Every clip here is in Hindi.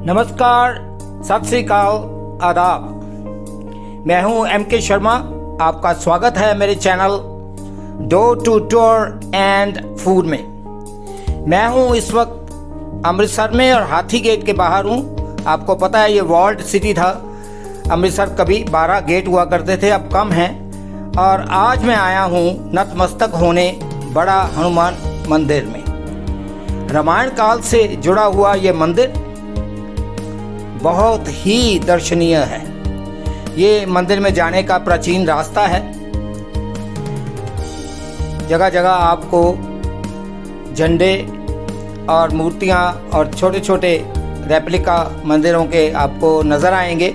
नमस्कार, सत श्री अकाल, आदाब। मैं हूं एम.के. शर्मा। आपका स्वागत है मेरे channel door to tour and food में। मैं हूं इस वक्त अमृतसर में और हाथी गेट के बाहर हूं। आपको पता है ये वॉल्ड सिटी था। अमृतसर कभी 12 गेट हुआ करते थे, अब कम हैं। और आज मैं आया हूं नतमस्तक होने बड़ा हनुमान मंदिर में। रामायण काल से जुड़ा हुआ ये मंदिर बहुत ही दर्शनीय है। ये मंदिर में जाने का प्राचीन रास्ता है। जगह जगह आपको झंडे और मूर्तियाँ और छोटे छोटे रेप्लिका मंदिरों के आपको नज़र आएंगे।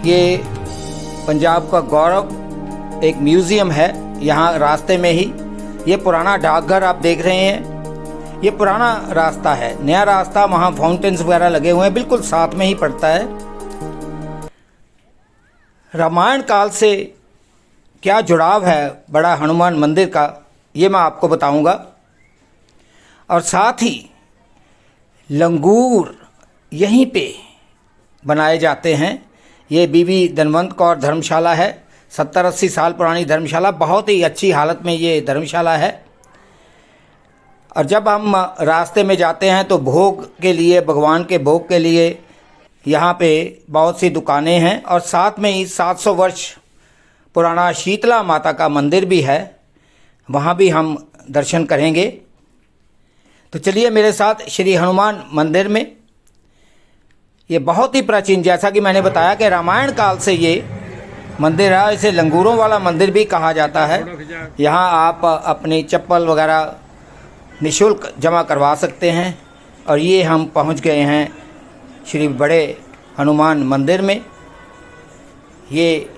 ये पंजाब का गौरव एक म्यूज़ियम है। यहाँ रास्ते में ही ये पुराना डाकघर आप देख रहे हैं। ये पुराना रास्ता है, नया रास्ता, वहाँ फाउंटेन्स वगैरह लगे हुए हैं, बिल्कुल साथ में ही पड़ता है। रामायण काल से क्या जुड़ाव है बड़ा हनुमान मंदिर का, ये मैं आपको बताऊंगा। और साथ ही लंगूर यहीं पे बनाए जाते हैं। ये बीबी धनवंत कौर धर्मशाला है, 70-80 साल पुरानी धर्मशाला, बहुत ही अच्छी हालत में ये धर्मशाला है। और जब हम रास्ते में जाते हैं तो भोग के लिए, भगवान के भोग के लिए यहाँ पे बहुत सी दुकानें हैं। और साथ में ही 700 वर्ष पुराना शीतला माता का मंदिर भी है, वहाँ भी हम दर्शन करेंगे। तो चलिए मेरे साथ श्री हनुमान मंदिर में। ये बहुत ही प्राचीन, जैसा कि मैंने बताया कि रामायण काल से ये मंदिर है। इसे लंगूरों वाला मंदिर भी कहा जाता है। यहाँ आप अपनी चप्पल वगैरह निःशुल्क जमा करवा सकते हैं। और ये हम पहुंच गए हैं श्री बड़े हनुमान मंदिर में। ये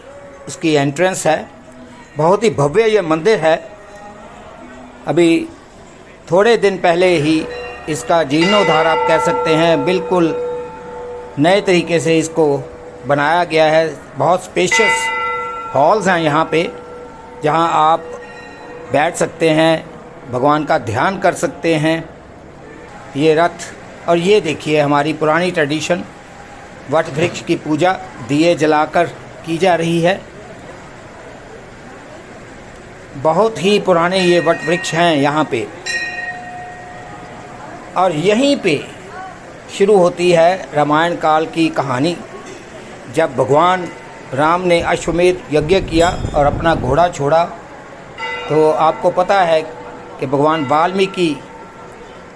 उसकी एंट्रेंस है। बहुत ही भव्य ये मंदिर है। अभी थोड़े दिन पहले ही इसका जीर्णोद्धार आप कह सकते हैं, बिल्कुल नए तरीके से इसको बनाया गया है। बहुत स्पेशियस हॉल्स हैं यहाँ पे, जहाँ आप बैठ सकते हैं, भगवान का ध्यान कर सकते हैं। ये रथ, और ये देखिए हमारी पुरानी ट्रेडिशन, वट वृक्ष की पूजा दिए जलाकर की जा रही है। बहुत ही पुराने ये वट वृक्ष हैं यहाँ पे। और यहीं पे शुरू होती है रामायण काल की कहानी। जब भगवान राम ने अश्वमेध यज्ञ किया और अपना घोड़ा छोड़ा, तो आपको पता है कि भगवान वाल्मीकि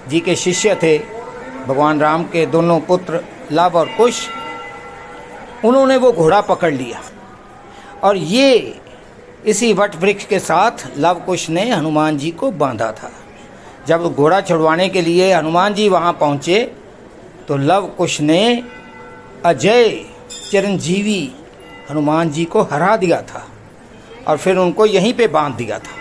जी के शिष्य थे भगवान राम के दोनों पुत्र लव और कुश। उन्होंने वो घोड़ा पकड़ लिया और ये इसी वट वृक्ष के साथ लव कुश ने हनुमान जी को बांधा था। जब घोड़ा छुड़वाने के लिए हनुमान जी वहाँ पहुँचे तो लव कुश ने अजय चिरंजीवी हनुमान जी को हरा दिया था और फिर उनको यहीं पे बांध दिया था।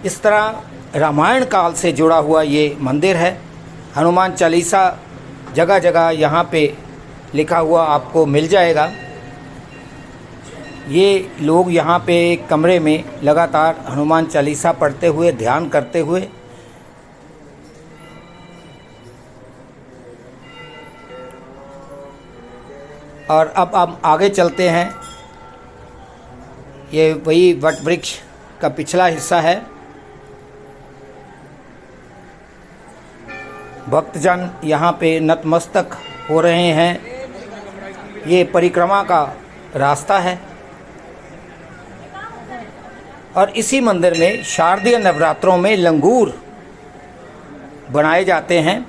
इस तरह रामायण काल से जुड़ा हुआ ये मंदिर है। हनुमान चालीसा जगह जगह यहाँ पे लिखा हुआ आपको मिल जाएगा। ये लोग यहाँ पे एक कमरे में लगातार हनुमान चालीसा पढ़ते हुए, ध्यान करते हुए और अब हम आगे चलते हैं। ये वही वट वृक्ष का पिछला हिस्सा है। भक्तजन यहाँ पे नतमस्तक हो रहे हैं। ये परिक्रमा का रास्ता है। और इसी मंदिर में शारदीय नवरात्रों में लंगूर बनाए जाते हैं।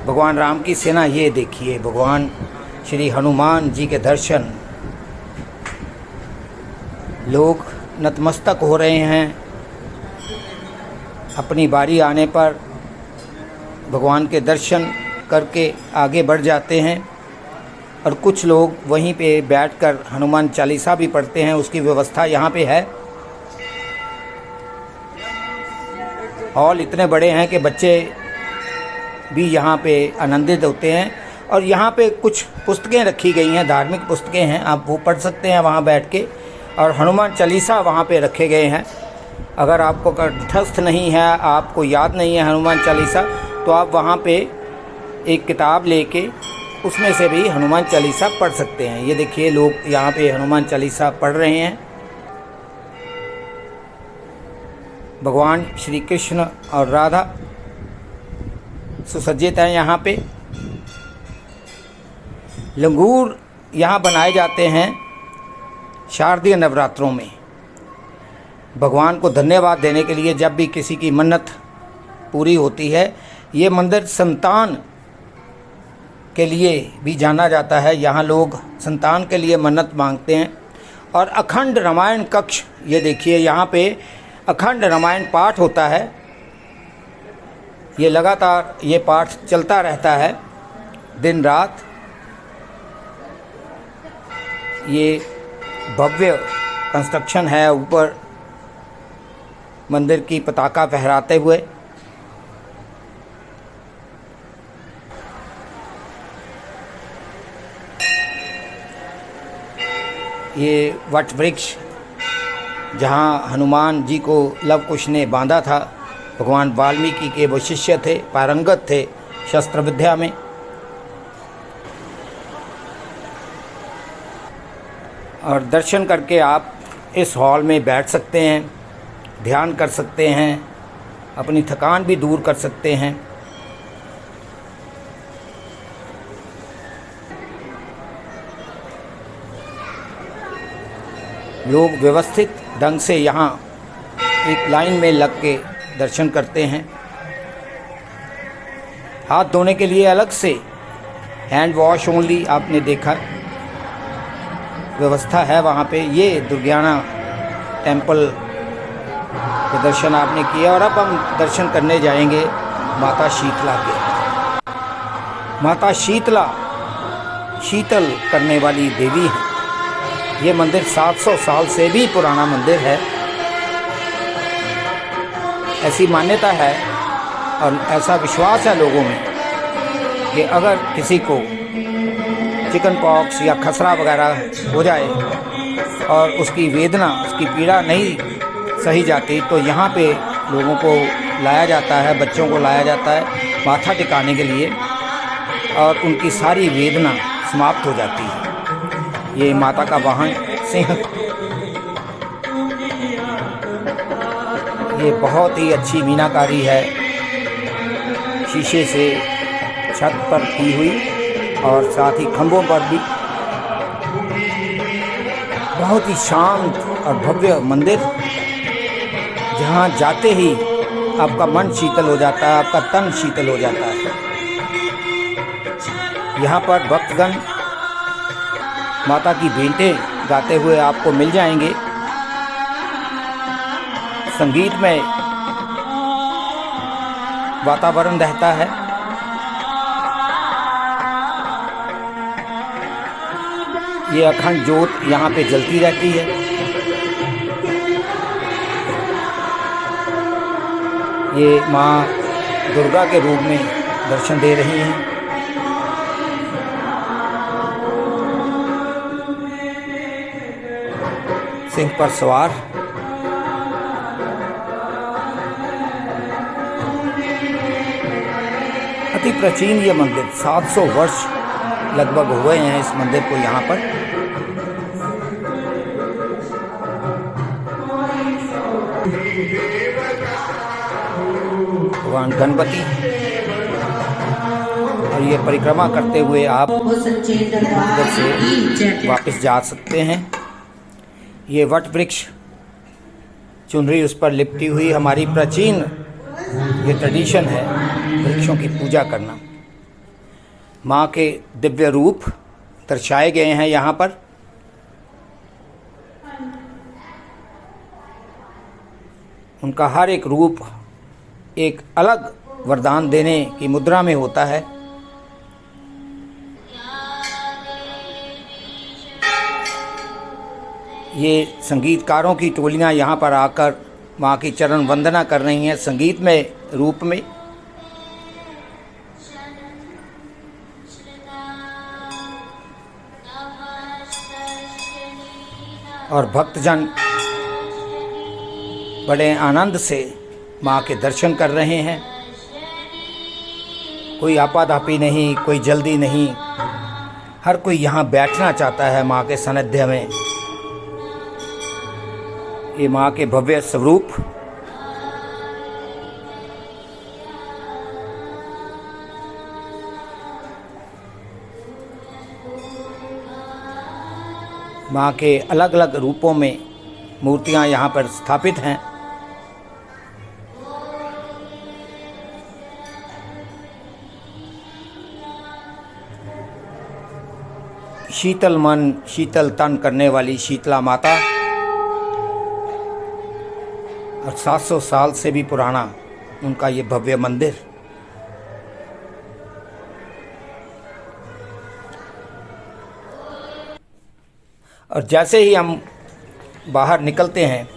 भगवान राम की सेना, ये देखिए भगवान श्री हनुमान जी के दर्शन, लोग नतमस्तक हो रहे हैं। अपनी बारी आने पर भगवान के दर्शन करके आगे बढ़ जाते हैं। और कुछ लोग वहीं पे बैठकर हनुमान चालीसा भी पढ़ते हैं। उसकी व्यवस्था यहाँ पे है। हॉल इतने बड़े हैं कि बच्चे भी यहाँ पे आनंदित होते हैं। और यहाँ पे कुछ पुस्तकें रखी गई हैं, धार्मिक पुस्तकें हैं, आप वो पढ़ सकते हैं वहाँ बैठ के। और हनुमान चालीसा वहाँ पे रखे गए हैं। अगर आपको कंठस्थ नहीं है, आपको याद नहीं है हनुमान चालीसा, तो आप वहाँ पे एक किताब लेके उसमें से भी हनुमान चालीसा पढ़ सकते हैं। ये देखिए लोग यहाँ पे हनुमान चालीसा पढ़ रहे हैं। भगवान श्री कृष्ण और राधा सुसज्जित हैं यहाँ पे। लंगूर यहाँ बनाए जाते हैं शारदीय नवरात्रों में, भगवान को धन्यवाद देने के लिए। जब भी किसी की मन्नत पूरी होती है, ये मंदिर संतान के लिए भी जाना जाता है। यहाँ लोग संतान के लिए मन्नत मांगते हैं। और अखंड रामायण कक्ष, ये देखिए यहाँ पे अखंड रामायण पाठ होता है। ये लगातार ये पाठ चलता रहता है दिन रात। ये भव्य कंस्ट्रक्शन है, ऊपर मंदिर की पताका फहराते हुए। ये वट वृक्ष जहाँ हनुमान जी को लव कुश ने बांधा था, भगवान वाल्मीकि के वो शिष्य थे, पारंगत थे शस्त्र विद्या में। और दर्शन करके आप इस हॉल में बैठ सकते हैं, ध्यान कर सकते हैं, अपनी थकान भी दूर कर सकते हैं। लोग व्यवस्थित ढंग से यहाँ एक लाइन में लग के दर्शन करते हैं। हाथ धोने के लिए अलग से हैंड वॉश ओनली आपने देखा व्यवस्था है वहाँ पे। ये दुर्गियाना टेम्पल के दर्शन आपने किया। और अब हम दर्शन करने जाएंगे माता शीतला के। माता शीतला शीतल करने वाली देवी है। ये मंदिर 700 साल से भी पुराना मंदिर है, ऐसी मान्यता है और ऐसा विश्वास है लोगों में कि अगर किसी को चिकन पॉक्स या खसरा वगैरह हो जाए और उसकी वेदना, उसकी पीड़ा नहीं सही जाती, तो यहाँ पे लोगों को लाया जाता है, बच्चों को लाया जाता है माथा टिकाने के लिए, और उनकी सारी वेदना समाप्त हो जाती है। ये माता का वाहन सिंह, ये बहुत ही अच्छी मीनाकारी है, शीशे से छत पर की हुई और साथ ही खंभों पर भी। बहुत ही शांत और भव्य मंदिर, जहाँ जाते ही आपका मन शीतल हो जाता है, आपका तन शीतल हो जाता है। यहाँ पर भक्तगण माता की भेंटें गाते हुए आपको मिल जाएंगे। संगीतमय वातावरण रहता है। ये अखंड ज्योत यहाँ पे जलती रहती है। ये माँ दुर्गा के रूप में दर्शन दे रही हैं। सिंह पर सवार। अति प्राचीन ये मंदिर, 700 वर्ष लगभग हुए हैं इस मंदिर को यहाँ पर। भगवान गणपति, और ये परिक्रमा करते हुए आप मंदिर से वापस जा सकते हैं। ये वट वृक्ष, चुनरी उस पर लिपटी हुई, हमारी प्राचीन ये ट्रेडिशन है वृक्षों की पूजा करना। माँ के दिव्य रूप दर्शाए गए हैं यहाँ पर। उनका हर एक रूप एक अलग वरदान देने की मुद्रा में होता है। ये संगीतकारों की टोलियाँ यहाँ पर आकर माँ की चरण वंदना कर रही हैं संगीतमय रूप में। और भक्तजन बड़े आनंद से माँ के दर्शन कर रहे हैं। कोई आपाधापी नहीं, कोई जल्दी नहीं, हर कोई यहाँ बैठना चाहता है माँ के सानिध्य में। ये माँ के भव्य स्वरूप माँ के अलग अलग रूपों में मूर्तियाँ यहाँ पर स्थापित हैं। शीतल मन शीतल तन करने वाली शीतला माता, और 700 साल से भी पुराना उनका ये भव्य मंदिर। और जैसे ही हम बाहर निकलते हैं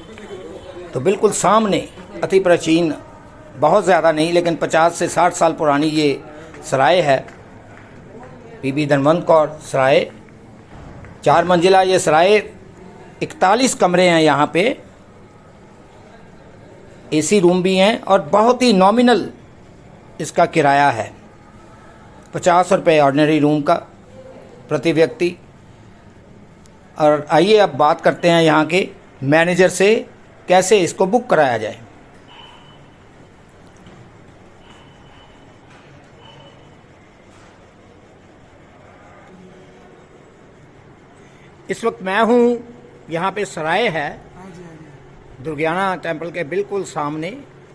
तो बिल्कुल सामने अति प्राचीन, बहुत ज़्यादा नहीं लेकिन 50 से 60 साल पुरानी ये सराय है, बीबी धनवंत कौर सराय। 4 मंजिला ये सराय, 41 कमरे हैं यहाँ पे, एसी रूम भी हैं और बहुत ही नॉमिनल इसका किराया है, 50 रुपये ऑर्डिनरी रूम का प्रति व्यक्ति। और आइए अब बात करते हैं यहाँ के मैनेजर से, कैसे इसको बुक कराया जाए। इस वक्त मैं हूँ यहाँ पे सराय है दुर्गियाना टेम्पल के बिल्कुल सामने,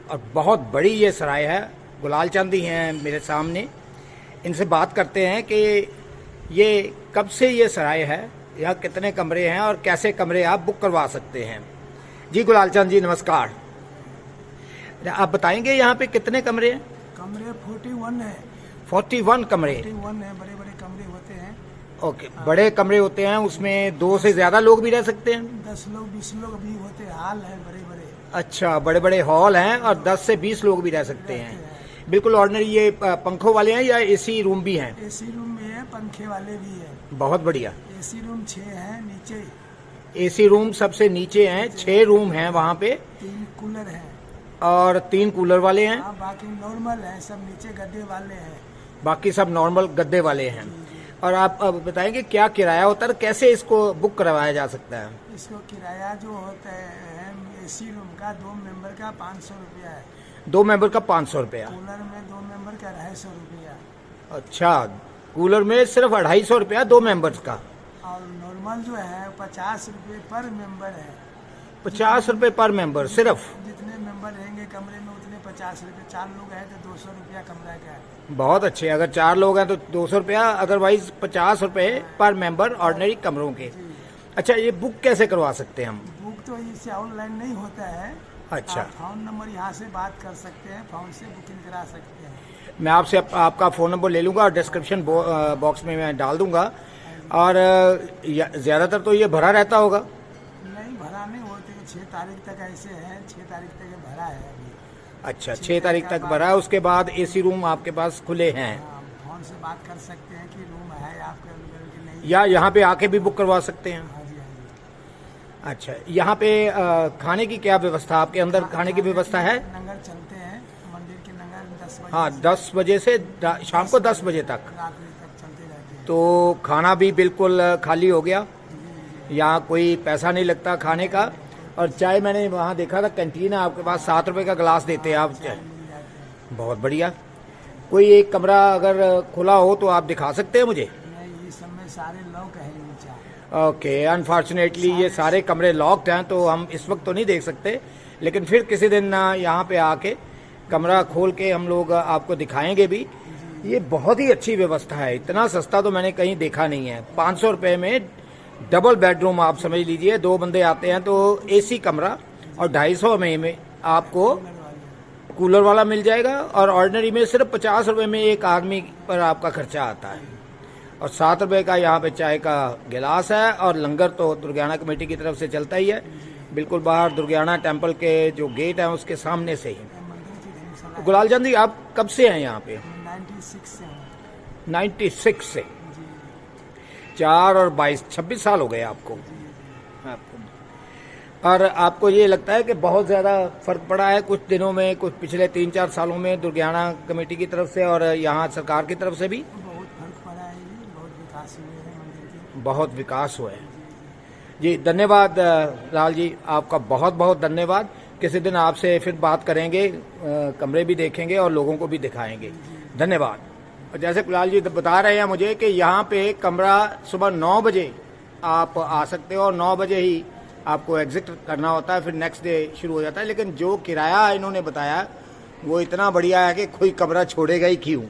और बहुत बड़ी ये सराय है। गुलाल चंद ही हैं मेरे सामने, इनसे बात करते हैं कि ये कब से ये सराय है, यहाँ कितने कमरे हैं और कैसे कमरे आप बुक करवा सकते हैं। जी गुलाल चंद जी नमस्कार, आप बताएंगे यहाँ पे कितने कमरे हैं? कमरे 41 है। 41 कमरे? 41 है, बड़े बड़े कमरे होते हैं। ओके, बड़े कमरे होते हैं, उसमें 2 से ज़्यादा लोग भी रह सकते हैं? 10 लोग 20 लोग भी होते हैं, हॉल है बड़े बड़े। अच्छा, बड़े बड़े हॉल हैं और 10 से 20 लोग भी रह सकते हैं। बिल्कुल ऑर्डिनरी। ये पंखों वाले हैं या एसी रूम भी हैं? एसी रूम भी है, पंखे वाले भी है। बहुत बढ़िया। एसी रूम 6 है नीचे। एसी रूम सबसे नीचे हैं, 6 रूम हैं वहाँ पे। 3 कूलर हैं और 3 कूलर वाले हैं। बाकी नॉर्मल है, सब नीचे गद्दे वाले हैं। बाकी सब नॉर्मल गद्दे वाले हैं। और आप अब बताएंगे क्या किराया होता है, कैसे इसको बुक करवाया जा सकता है? इसको किराया जो होता है एसी रूम का 2 मेंबर का 500 रुपया है। 2 मेंबर का 500 रुपया? कूलर में 2 मेंबर का 250 रुपया। अच्छा, कूलर में सिर्फ 250 रुपया 2 मेंबर्स का। और नॉर्मल जो है 50 रुपये पर मेंबर है। 50 रुपये पर मेंबर सिर्फ? जितने मेंबर रहेंगे कमरे में उतने 50 रुपये। 4 लोग हैं तो 200 रुपया कमरा का है। बहुत अच्छे। अगर 4 लोग हैं तो 200 रुपया, अदरवाइज 50 रुपये पर मेंबर ऑर्डिनरी कमरों के। अच्छा, ये बुक कैसे करवा सकते हैं हम? बुक तो इससे ऑनलाइन नहीं होता है। अच्छा, फोन नंबर यहाँ से बात कर सकते हैं, फोन से बुकिंग करा सकते हैं। मैं आपसे आपका फ़ोन नंबर ले लूँगा और डिस्क्रिप्शन बॉक्स में मैं डाल दूँगा। और ज़्यादातर तो ये भरा रहता होगा? नहीं, भरा नहीं होते। 6 तारीख तक ऐसे है, 6 तारीख तक ये भरा है अभी। अच्छा, 6 तारीख तक भरा है, उसके बाद एसी रूम आपके पास खुले हैं? फोन से बात कर सकते हैं कि रूम है आपके कि नहीं, या यहाँ पे आके भी बुक करवा सकते हैं? हाँ जी, हाँ जी। अच्छा, यहाँ पे खाने की क्या व्यवस्था, आपके अंदर खाने की व्यवस्था है? लंगर चलते हैं, मंदिर के लंगर 10 बजे। हाँ, 10 बजे से शाम को 10 बजे तक रात तक चलते रहते हैं। तो खाना भी बिल्कुल खाली हो गया, यहाँ कोई पैसा नहीं लगता खाने का। और चाय मैंने वहाँ देखा था, कैंटीन है आपके पास, 7 रुपये का गिलास देते हैं आप चाय। बहुत बढ़िया। कोई एक कमरा अगर खुला हो तो आप दिखा सकते हैं मुझे? नहीं, इस समय सारे लॉक है नीचे। ओके, अनफॉर्चुनेटली ये सारे कमरे लॉक्ड हैं तो हम इस वक्त तो नहीं देख सकते, लेकिन फिर किसी दिन यहाँ पे आके कमरा खोल के हम लोग आपको दिखाएंगे भी। ये बहुत ही अच्छी व्यवस्था है, इतना सस्ता तो मैंने कहीं देखा नहीं है। 500 रुपये में डबल बेडरूम, आप समझ लीजिए 2 बंदे आते हैं तो एसी कमरा, और 250 में आपको कूलर वाला मिल जाएगा। और ऑर्डिनरी में सिर्फ 50 रुपये में एक आदमी पर आपका खर्चा आता है। और 7 रुपये का यहाँ पे चाय का गिलास है। और लंगर तो दुर्गियाना कमेटी की तरफ से चलता ही है, बिल्कुल बाहर दुर्गियाना टेम्पल के जो गेट है उसके सामने से ही। गुलाल चंद जी, आप कब से हैं यहाँ पे? 96 से। 96 से? 4 और 22 26 साल हो गए आपको। और आपको ये लगता है कि बहुत ज़्यादा फर्क पड़ा है कुछ दिनों में, कुछ पिछले 3-4 सालों में दुर्गियाना कमेटी की तरफ से और यहाँ सरकार की तरफ से भी बहुत फर्क पड़ा है जी, बहुत विकास हुए हैं मंदिर के। बहुत विकास हुआ है जी। धन्यवाद लाल जी, आपका बहुत बहुत धन्यवाद। किसी दिन आपसे फिर बात करेंगे, कमरे भी देखेंगे और लोगों को भी दिखाएंगे। धन्यवाद। और जैसे कुलाल जी बता रहे हैं मुझे कि यहाँ पे कमरा सुबह 9 बजे आप आ सकते हो और 9 बजे ही आपको एग्जिट करना होता है, फिर नेक्स्ट डे शुरू हो जाता है। लेकिन जो किराया इन्होंने बताया वो इतना बढ़िया है कि कोई कमरा छोड़ेगा ही क्यों।